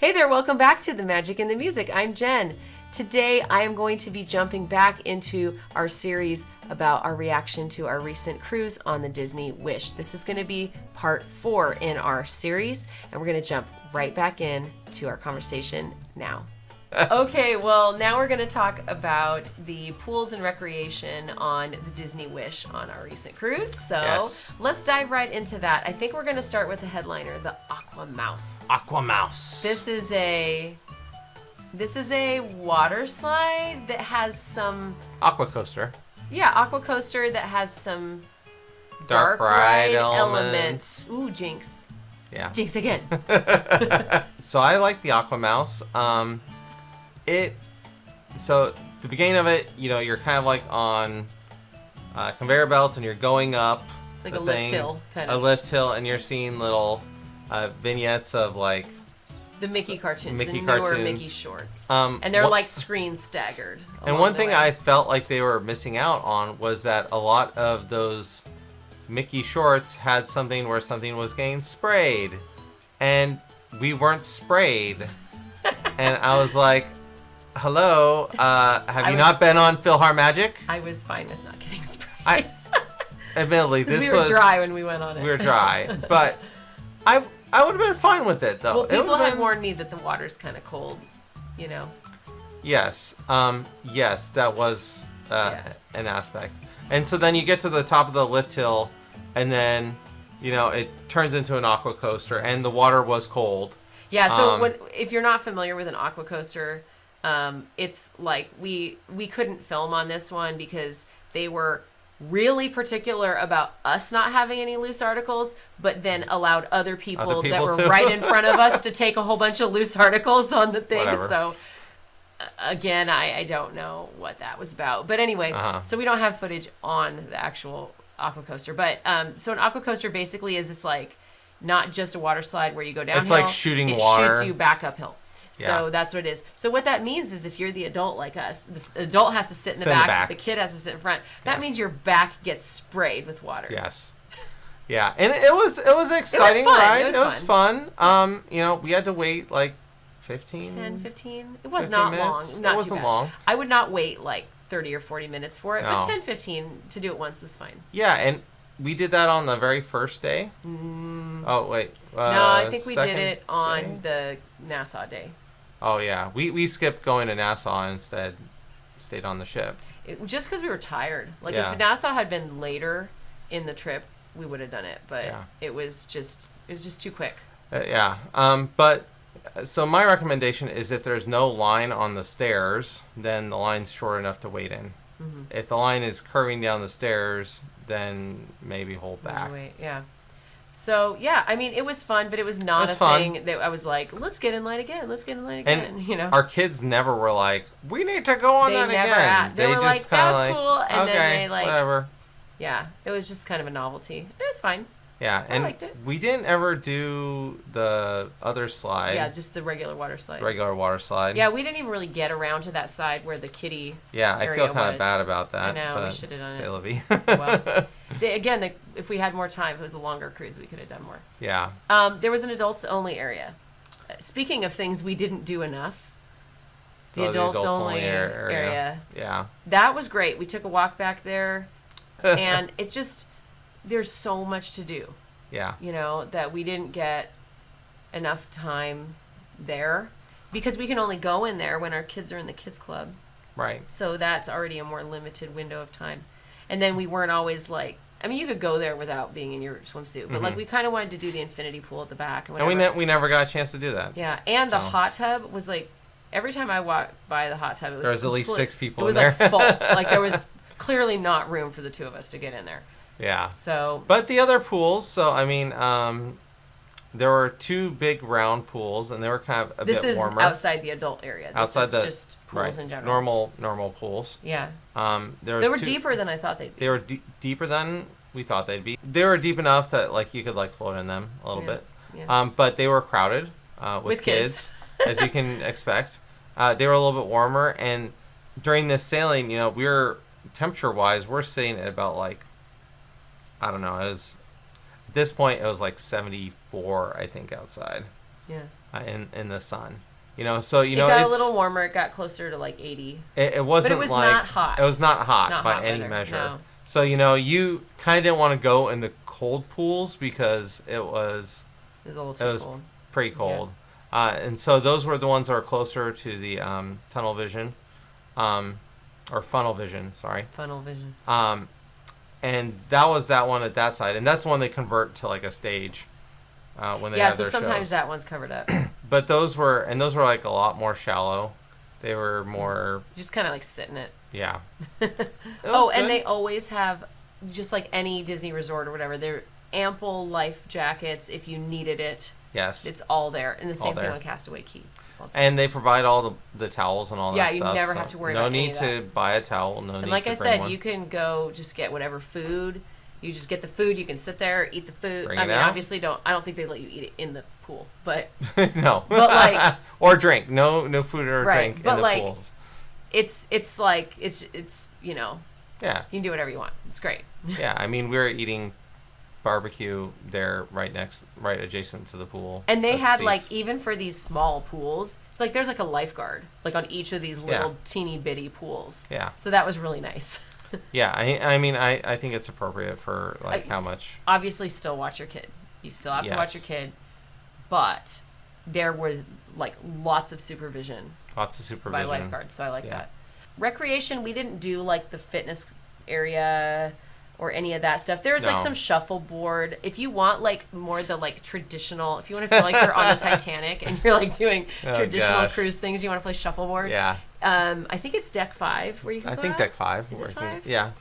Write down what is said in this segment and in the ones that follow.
Hey there, welcome back to The Magic and the Music. I'm Jen. Today I am going to be jumping back into our series about our reaction to our recent cruise on the Disney Wish. This is going to be part 4 in our series, and we're going to jump right back in to our conversation now. Okay, well, now we're going to talk about the pools and recreation on the Disney Wish on our recent cruise. So Let's dive right into that. I think we're going to start with the headliner, the Aquamouse. Aquamouse. This is a water slide that has some... Aqua coaster. Yeah, aqua coaster that has some dark ride elements. Ooh, jinx. Yeah. Jinx again. So I like the Aquamouse. So the beginning of it, you know, you're kind of like on conveyor belts and you're going up. Like a lift hill, kind of. A lift hill, and you're seeing little vignettes of like the Mickey cartoons, Mickey the newer cartoons. Mickey shorts. And they're like screen staggered. And one thing I felt like they were missing out on was that a lot of those Mickey shorts had something where something was getting sprayed. And we weren't sprayed. And I was like, hello, have you not been on PhilharMagic? I was fine with not getting sprayed. Admittedly, this was... We were dry when we went on it. We were dry. But I would have been fine with it, though. Well, people had warned me that the water's kind of cold, you know. Yes. Yes, that was an aspect. And so then you get to the top of the lift hill, and then, you know, it turns into an aqua coaster, and the water was cold. Yeah, so if you're not familiar with an aqua coaster, it's like we couldn't film on this one because they were really particular about us not having any loose articles, but then allowed other people that were right in front of us to take a whole bunch of loose articles on the thing. Whatever. So again, I don't know what that was about. But anyway, so we don't have footage on the actual aqua coaster. But so an aqua coaster basically is it's like not just a water slide where you go downhill. It's like shooting water. It shoots you back uphill. So that's what it is. So what that means is if you're the adult like us, the adult has to sit in the back, the kid has to sit in front. That means your back gets sprayed with water. Yes. Yeah, and it was an exciting ride. It was fun. You know, we had to wait like 10, 15. It was not minutes. long. Not it wasn't too bad. long. I would not wait like 30 or 40 minutes for it, but 10, 15 to do it once was fine. Yeah, and we did that on the very first day. Oh, wait. No, I think we did it on the Nassau day. Oh, yeah. We skipped going to Nassau and instead stayed on the ship. Just because we were tired. Like, if Nassau had been later in the trip, we would have done it. But it was just too quick. But, so my recommendation is if there's no line on the stairs, then the line's short enough to wait in. Mm-hmm. If the line is curving down the stairs, then maybe hold back. So, yeah, I mean, it was fun, but it was not a thing that I was like, let's get in line again, and you know. Our kids never were like, we need to go on that again. They were just like, that was cool, and then they like... whatever. Yeah, it was just kind of a novelty. It was fine. Yeah, and I liked it. We didn't ever do the other slide. Yeah, just the regular water slide. Yeah, we didn't even really get around to that side where the kiddie I feel kind of bad about that. I know, we should have done it. Well, if we had more time, if it was a longer cruise, we could have done more. Yeah. There was an adults-only area. Speaking of things we didn't do enough, the adults-only area. Yeah. That was great. We took a walk back there, and it just... There's so much to do. Yeah. You know, that we didn't get enough time there because we can only go in there when our kids are in the kids club. Right. So that's already a more limited window of time. And then we weren't always like, I mean, you could go there without being in your swimsuit, but like we kind of wanted to do the infinity pool at the back. And we never got a chance to do that. Yeah. And the hot tub was like, every time I walked by the hot tub, it was there was at least 6 people in there. It was like full. Like there was clearly not room for the 2 of us to get in there. Yeah. So. But the other pools, so I mean, there were 2 big round pools, and they were kind of a bit warmer. This is outside the adult area. This is just pools in general. Normal pools. Yeah. They were deeper than I thought they'd be. They were deeper than we thought they'd be. They were deep enough that like you could like float in them a little bit. Yeah. But they were crowded with kids, as you can expect. They were a little bit warmer, and during this sailing, you know, we're temperature-wise, we're sitting at about like, I don't know, at this point it was like 74, I think, outside. Yeah. in the sun. So it got a little warmer. It got closer to like 80. It wasn't, but it was not hot. It was not hot by any measure. No. So you kind of didn't want to go in the cold pools because it was a little too cold. Pretty cold. Yeah. And so those were the ones that were closer to the tunnel vision, or funnel vision. Sorry. Funnel vision. And that was that one at that side, and that's the one they convert to like a stage when they have their sometimes shows. that one's covered up. But those were like a lot more shallow. They were more just kind of like sit in it. Yeah. And they always have, just like any Disney resort or whatever, they're ample life jackets if you needed it. Yes. It's all there. And the same thing on Castaway Cay. Also. And they provide all the towels and all that stuff. Yeah, you never have to worry about any of that. No need to buy a towel. No need to bring one. And like I said, you can go just get whatever food. You just get the food. You can sit there, eat the food. Bring it out. Obviously I don't think they let you eat it in the pool, but no. But like or drink. No food or drink in the pools. It's like it's Yeah. You can do whatever you want. It's great. Yeah, I mean we were eating barbecue there right adjacent to the pool. And they had like, even for these small pools, it's like there's like a lifeguard like on each of these little teeny bitty pools. Yeah. So that was really nice. Yeah, I mean I think it's appropriate for like how much. Obviously still watch your kid. You still have to watch your kid. But there was like lots of supervision. By lifeguards, so I like that. Recreation, we didn't do like the fitness area or any of that stuff. There's like some shuffleboard. If you want like more the like traditional, if you want to feel like you're on the Titanic and you're like doing traditional cruise things, you want to play shuffleboard. Yeah. I think it's deck 5 where you can go think out. Deck 5. Is it 5? Yeah.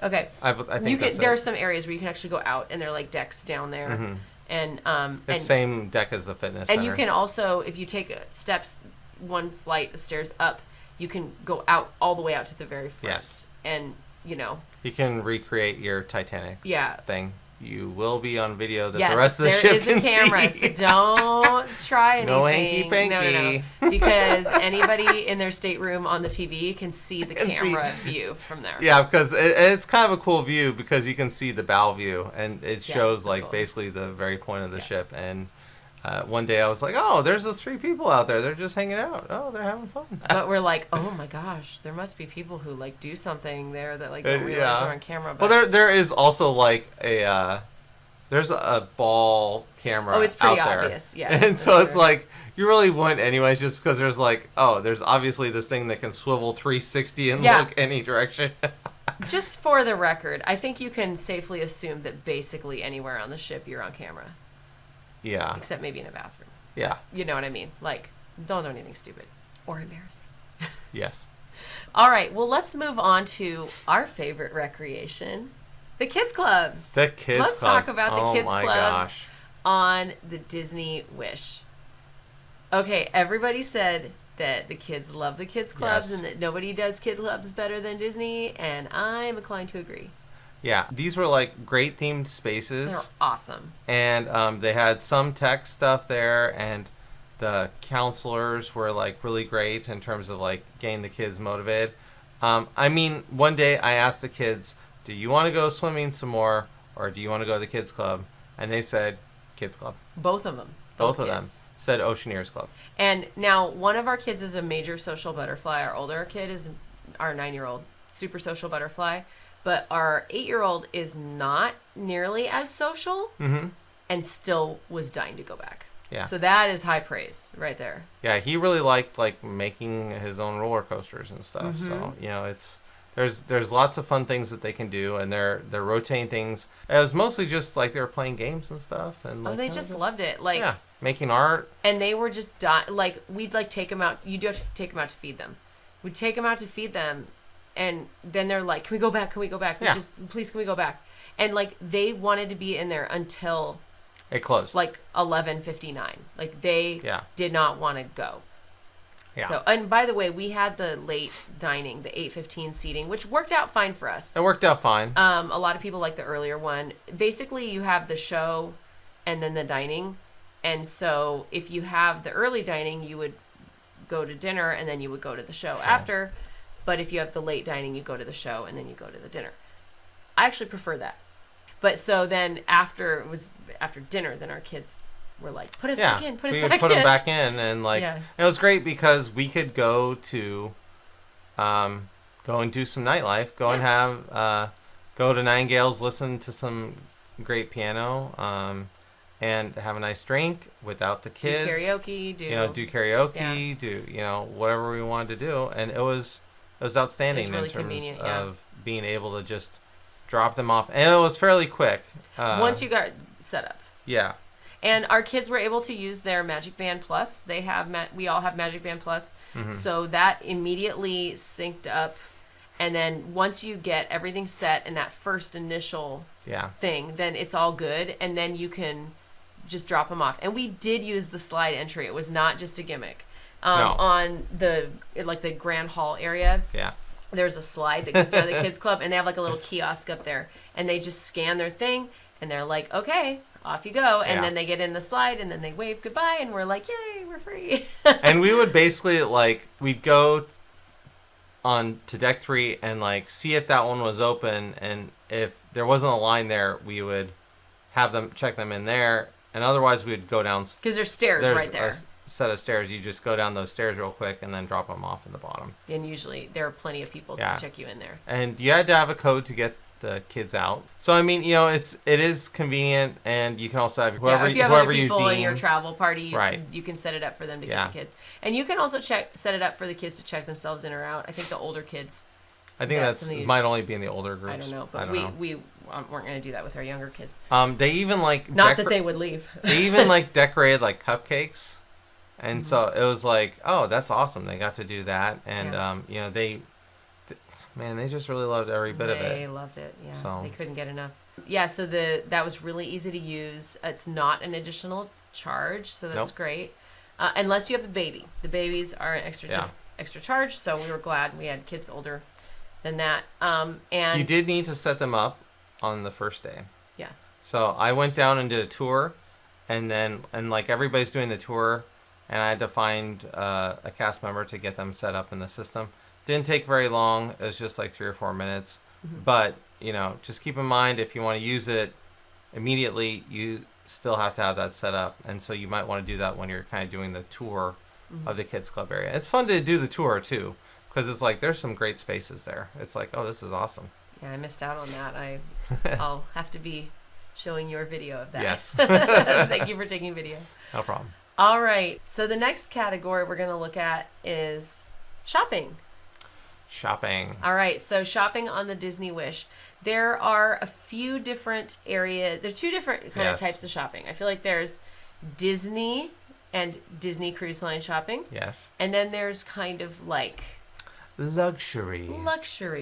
Okay. I think there are some areas where you can actually go out and there are like decks down there. Mm-hmm. And the same deck as the fitness center. And you can also, if you take steps, one flight of stairs up, you can go out all the way out to the very front. Yes. And you can recreate your Titanic thing. You will be on video that the rest of the ship can see. Yes, there is a camera, so don't try anything. No hanky-panky. No. Because anybody in their stateroom on the TV can see the camera view from there. Yeah, because it's kind of a cool view because you can see the bow view, and it shows like basically the very point of the ship. And one day I was like, oh, there's those 3 people out there. They're just hanging out. Oh, they're having fun. But we're like, oh my gosh, there must be people who like do something there that like don't realize they're on camera. But well, there is also like there's a ball camera. Oh, it's pretty out there. Obvious. Yeah. And so it's like you really wouldn't anyways, just because there's like there's obviously this thing that can swivel 360 and look any direction. Just for the record, I think you can safely assume that basically anywhere on the ship you're on camera. Yeah. Except maybe in a bathroom. Yeah. You know what I mean? Like, don't do anything stupid or embarrassing. Yes. All right. Well, let's move on to our favorite recreation, the kids clubs. The kids clubs. Let's talk about the kids clubs gosh. on the Disney Wish. Okay, everybody said that the kids love the kids clubs and that nobody does kid clubs better than Disney, and I'm inclined to agree. Yeah, these were like great themed spaces. They're awesome. And they had some tech stuff there, and the counselors were like really great in terms of like getting the kids motivated. I mean, one day I asked the kids, do you want to go swimming some more, or do you want to go to the kids club? And they said kids club. Both of them. Both of them said Oceaneer's club. And now one of our kids is a major social butterfly. Our older kid is our 9-year-old, super social butterfly. But our 8-year-old is not nearly as social and still was dying to go back. Yeah. So that is high praise right there. Yeah, he really liked like making his own roller coasters and stuff. So, it's there's lots of fun things that they can do, and they're rotating things. It was mostly just like they were playing games and stuff, and like, they just loved it. Like making art. And they were just like we'd like take them out. You do have to take them out to feed them. We'd take them out to feed them. And then they're like, can we go back? Can we go back? Please, can we go back? And like they wanted to be in there until it closed. Like 11:59. Like they did not want to go. Yeah. So, and by the way, we had the late dining, the 8:15 seating, which worked out fine for us. It worked out fine. A lot of people like the earlier one. Basically, you have the show and then the dining. And so if you have the early dining, you would go to dinner and then you would go to the show after. But if you have the late dining, you go to the show and then you go to the dinner. I actually prefer that. But so then after dinner, then our kids were like, put us Yeah, back in, put us we back would put in. them back in, and like Yeah. it was great because we could go to, go and do some nightlife, go and have, go to Nightingale's, listen to some great piano, and have a nice drink without the kids. Do karaoke, do karaoke, do whatever we wanted to do, and it was outstanding really in terms convenient, of being able to just drop them off, and it was fairly quick. Once you got set up. Yeah. And our kids were able to use their Magic Band Plus. They have we all have Magic Band Plus, so that immediately synced up. And then once you get everything set in that first initial thing, then it's all good, and then you can just drop them off. And we did use the slide entry. It was not just a gimmick. No. On the Grand Hall area. Yeah. There's a slide that goes down to the kids club, and they have like a little kiosk up there, and they just scan their thing, and they're like, okay, off you go. And then they get in the slide, and then they wave goodbye, and we're like, yay, we're free. And we would basically we'd go on to deck 3 and see if that one was open, and if there wasn't a line there, we would have them check them in there, and otherwise we'd go down because there's stairs right there. A set of stairs. You just go down those stairs real quick and then drop them off at the bottom. And usually there are plenty of people to check you in there. And you had to have a code to get the kids out. So I mean, it is convenient, and you can also have whoever if you have whoever other people you deem in your travel party, right. you can set it up for them to get the kids. And you can also set it up for the kids to check themselves in or out. I think the older kids. I think that's might only be in the older groups. I don't know, but we weren't going to do that with our younger kids. They even not that they would leave. They even decorated cupcakes. And so it was oh, that's awesome. They got to do that. And, they just really loved every bit of it. They loved it. Yeah. So. They couldn't get enough. Yeah. So that was really easy to use. It's not an additional charge. So that's great. Unless you have the baby. The babies are an extra charge. So we were glad we had kids older than that. And you did need to set them up on the first day. Yeah. So I went down and did a tour, and everybody's doing the tour, and I had to find a cast member to get them set up in the system. Didn't take very long. It was just 3 or 4 minutes. But, just keep in mind, if you want to use it immediately, you still have to have that set up. And so you might want to do that when you're kind of doing the tour of the kids club area. It's fun to do the tour, too, because it's there's some great spaces there. It's oh, this is awesome. Yeah, I missed out on that. I'll have to be showing your video of that. Yes. Thank you for taking video. No problem. All right. So the next category we're going to look at is shopping. Shopping. All right. So shopping on the Disney Wish. There are a few different areas. There's 2 different kind of types of shopping. I feel like there's Disney and Disney Cruise Line shopping. Yes. And then there's kind of luxury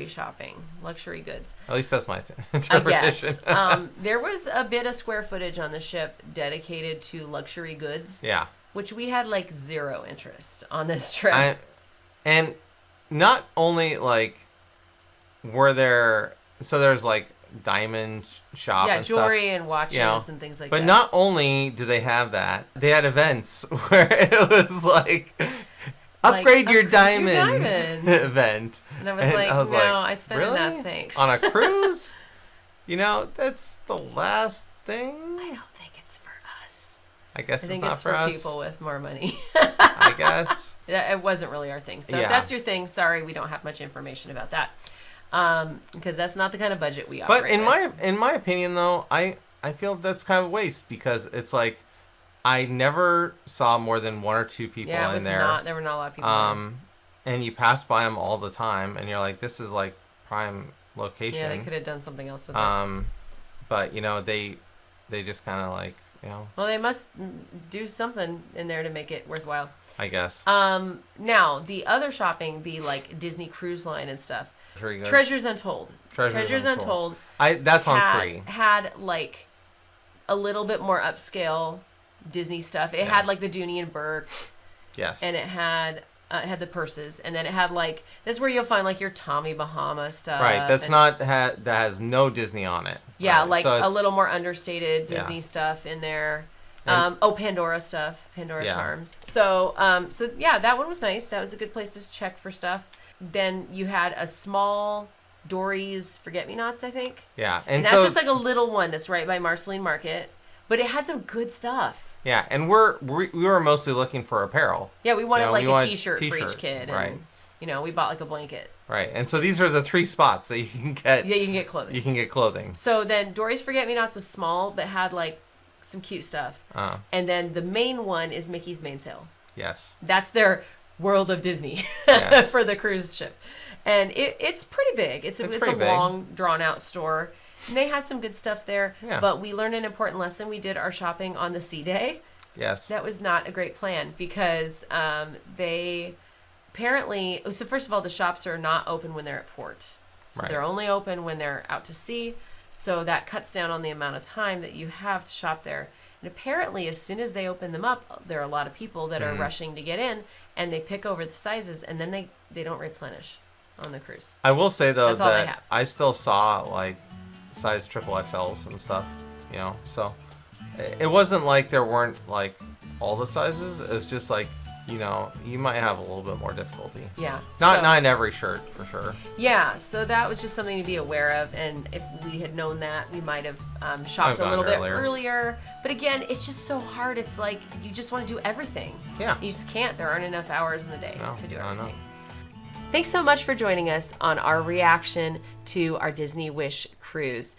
shopping, luxury goods. At least that's my interpretation. I guess. There was a bit of square footage on the ship dedicated to luxury goods. Yeah. Which we had 0 interest on this trip. And not only were there, so there's diamond shop and jewelry stuff, and watches and things like that. But not only do they have that, they had events where it was upgrade your diamond event. And I was no, I spent really? enough, thanks. On a cruise? That's the last thing? I don't think it's for us. I guess it's not for us. People with more money. I guess. It wasn't really our thing. So if that's your thing, sorry, we don't have much information about that. Because that's not the kind of budget we operate But in my opinion, though, I feel that's kind of a waste, because it's I never saw more than 1 or 2 people in there. There were not a lot of people there. And you pass by them all the time, and you're this is prime location. Yeah, they could have done something else with it. But they just kind of Well, they must do something in there to make it worthwhile. I guess. Now the other shopping, the Disney Cruise Line and stuff. Treasures Untold. Treasures Untold. That's on 3. Had a little bit more upscale Disney stuff. It had the Dooney and Burke. Yes. And it had the purses, and then it had this is where you'll find your Tommy Bahama stuff. Right. That's that has no Disney on it. Yeah, right? So a little more understated Disney stuff in there. Pandora stuff, Pandora Charms. So that one was nice. That was a good place to check for stuff. Then you had a small Dory's Forget-Me-Nots, I think. Yeah, and that's just a little one that's right by Marceline Market. But it had some good stuff. Yeah, and we were mostly looking for apparel. Yeah, we wanted we a wanted t-shirt for each kid. Right. And, we bought like a blanket. Right, and so these are the 3 spots that you can get. Yeah, you can get clothing. You can get clothing. So then Dory's Forget-Me-Nots was small, but had like some cute stuff. And then the main one is Mickey's Mainsail. Yes. That's their World of Disney for the cruise ship. And it's pretty big. It's a long, drawn-out store. And they had some good stuff there. Yeah. But we learned an important lesson. We did our shopping on the sea day. Yes. That was not a great plan because they apparently... So first of all, the shops are not open when they're at port. So they're only open when they're out to sea. So that cuts down on the amount of time that you have to shop there. And apparently, as soon as they open them up, there are a lot of people that are rushing to get in, and they pick over the sizes, and then they don't replenish on the cruise. I will say, though, That's all they have. I still saw, like, size XXXLs and stuff, so it wasn't like there weren't, like, all the sizes. It was just, like, you might have a little bit more difficulty. Yeah. Not in every shirt, for sure. Yeah, so that was just something to be aware of, and if we had known that, we might have shopped a little bit earlier. But again, it's just so hard. It's like you just want to do everything. Yeah. You just can't. There aren't enough hours in the day to do everything. No. Thanks so much for joining us on our reaction to our Disney Wish cruise.